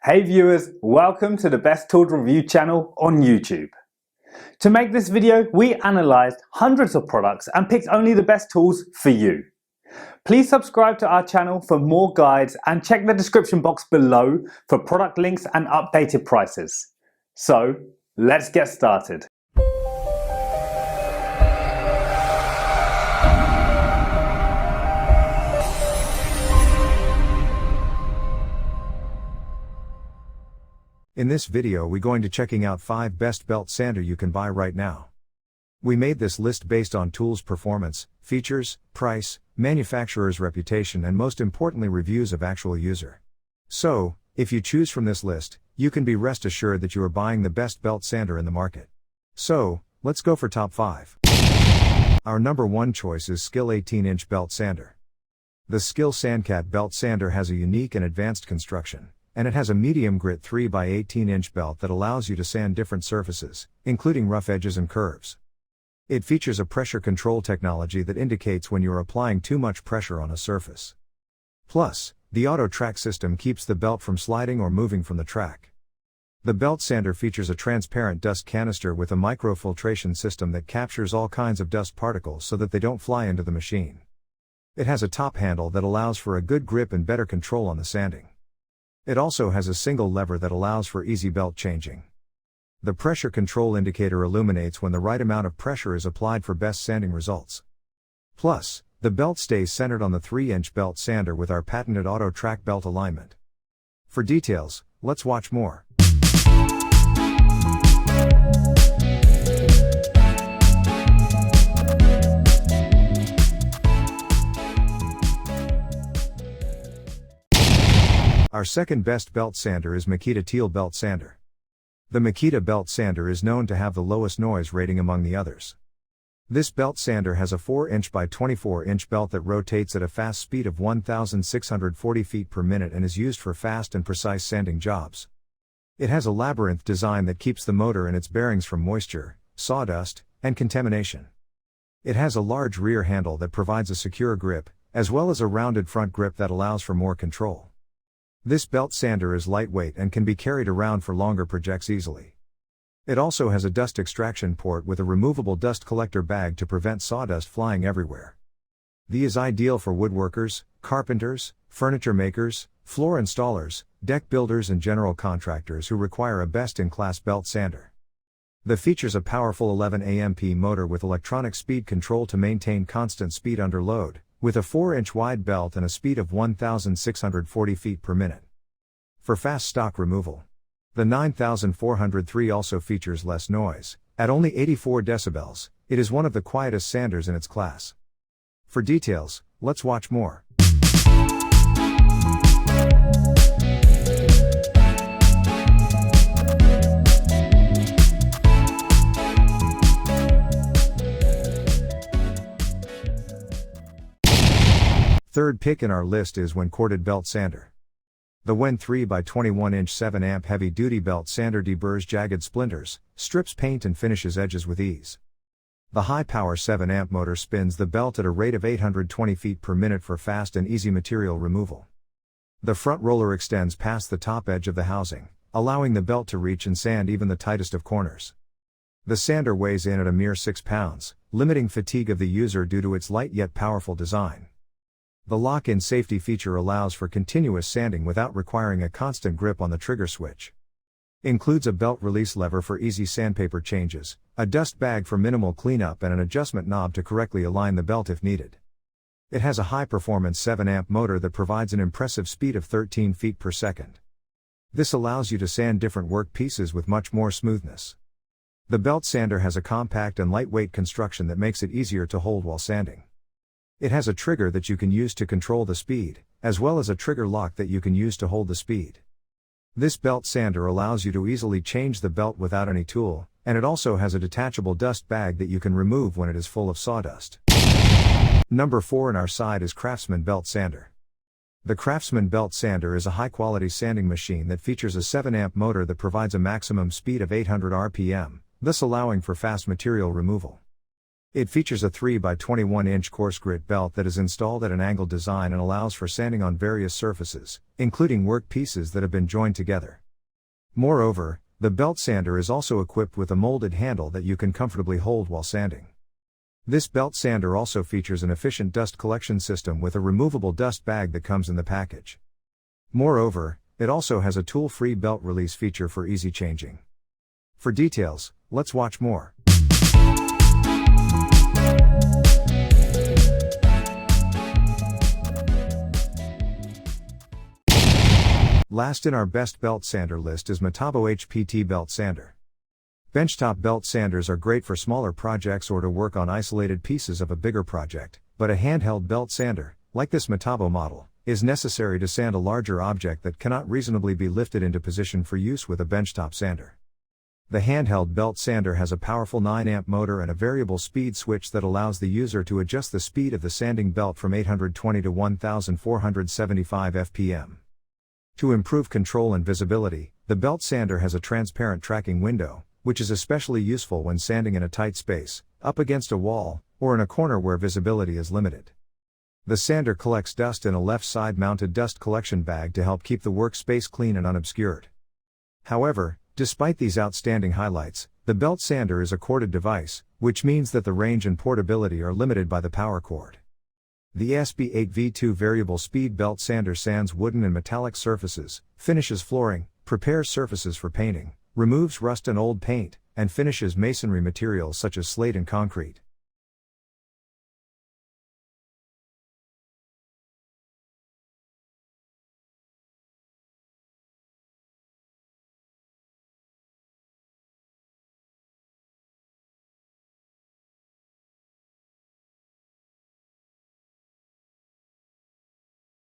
Hey viewers, welcome to the Best Tools Review channel on YouTube. To make this video, we analysed hundreds of products and picked only the best tools for you. Please subscribe to our channel for more guides and check the description box below for product links and updated prices. So, let's get started. In this video we're going to checking out 5 best belt sander you can buy right now. We made this list based on tools performance, features, price, manufacturer's reputation and most importantly reviews of actual user. So, if you choose from this list, you can be rest assured that you are buying the best belt sander in the market. So, let's go for top 5. Our number 1 choice is Skil 18-inch belt sander. The Skil Sandcat belt sander has a unique and advanced construction, and it has a medium grit 3x18-inch belt that allows you to sand different surfaces, including rough edges and curves. It features a pressure control technology that indicates when you are applying too much pressure on a surface. Plus, the auto track system keeps the belt from sliding or moving from the track. The belt sander features a transparent dust canister with a microfiltration system that captures all kinds of dust particles so that they don't fly into the machine. It has a top handle that allows for a good grip and better control on the sanding. It also has a single lever that allows for easy belt changing. The pressure control indicator illuminates when the right amount of pressure is applied for best sanding results. Plus, the belt stays centered on the 3-inch belt sander with our patented auto track belt alignment. For details, let's watch more. Our second best belt sander is Makita Teal belt sander. The Makita belt sander is known to have the lowest noise rating among the others. This belt sander has a 4-inch by 24-inch belt that rotates at a fast speed of 1,640 feet per minute and is used for fast and precise sanding jobs. It has a labyrinth design that keeps the motor and its bearings from moisture, sawdust, and contamination. It has a large rear handle that provides a secure grip, as well as a rounded front grip that allows for more control. This belt sander is lightweight and can be carried around for longer projects easily. It also has a dust extraction port with a removable dust collector bag to prevent sawdust flying everywhere. This is ideal for woodworkers, carpenters, furniture makers, floor installers, deck builders and general contractors who require a best-in-class belt sander. The features a powerful 11 amp motor with electronic speed control to maintain constant speed under load, with a 4-inch wide belt and a speed of 1,640 feet per minute. For fast stock removal, the 9403 also features less noise. At only 84 decibels, it is one of the quietest sanders in its class. For details, let's watch more. Third pick in our list is Wen corded belt sander. The Wen 3x21-inch 7-amp heavy-duty belt sander deburrs jagged splinters, strips paint and finishes edges with ease. The high-power 7-amp motor spins the belt at a rate of 820 feet per minute for fast and easy material removal. The front roller extends past the top edge of the housing, allowing the belt to reach and sand even the tightest of corners. The sander weighs in at a mere 6 pounds, limiting fatigue of the user due to its light yet powerful design. The lock-in safety feature allows for continuous sanding without requiring a constant grip on the trigger switch. Includes a belt release lever for easy sandpaper changes, a dust bag for minimal cleanup and an adjustment knob to correctly align the belt if needed. It has a high-performance 7-amp motor that provides an impressive speed of 13 feet per second. This allows you to sand different work pieces with much more smoothness. The belt sander has a compact and lightweight construction that makes it easier to hold while sanding. It has a trigger that you can use to control the speed, as well as a trigger lock that you can use to hold the speed. This belt sander allows you to easily change the belt without any tool, and it also has a detachable dust bag that you can remove when it is full of sawdust. Number 4 in our side is Craftsman belt sander. The Craftsman belt sander is a high-quality sanding machine that features a 7-amp motor that provides a maximum speed of 800 RPM, thus allowing for fast material removal. It features a 3x21-inch coarse grit belt that is installed at an angled design and allows for sanding on various surfaces, including work pieces that have been joined together. Moreover, the belt sander is also equipped with a molded handle that you can comfortably hold while sanding. This belt sander also features an efficient dust collection system with a removable dust bag that comes in the package. Moreover, it also has a tool-free belt release feature for easy changing. For details, let's watch more. Last in our best belt sander list is Metabo HPT belt sander. Benchtop belt sanders are great for smaller projects or to work on isolated pieces of a bigger project, but a handheld belt sander, like this Metabo model, is necessary to sand a larger object that cannot reasonably be lifted into position for use with a benchtop sander. The handheld belt sander has a powerful 9-amp motor and a variable speed switch that allows the user to adjust the speed of the sanding belt from 820 to 1475 fpm. To improve control and visibility, the belt sander has a transparent tracking window, which is especially useful when sanding in a tight space, up against a wall, or in a corner where visibility is limited. The sander collects dust in a left side mounted dust collection bag to help keep the workspace clean and unobscured. However, despite these outstanding highlights, the belt sander is a corded device, which means that the range and portability are limited by the power cord. The SB8V2 variable speed belt sander sands wooden and metallic surfaces, finishes flooring, prepares surfaces for painting, removes rust and old paint, and finishes masonry materials such as slate and concrete.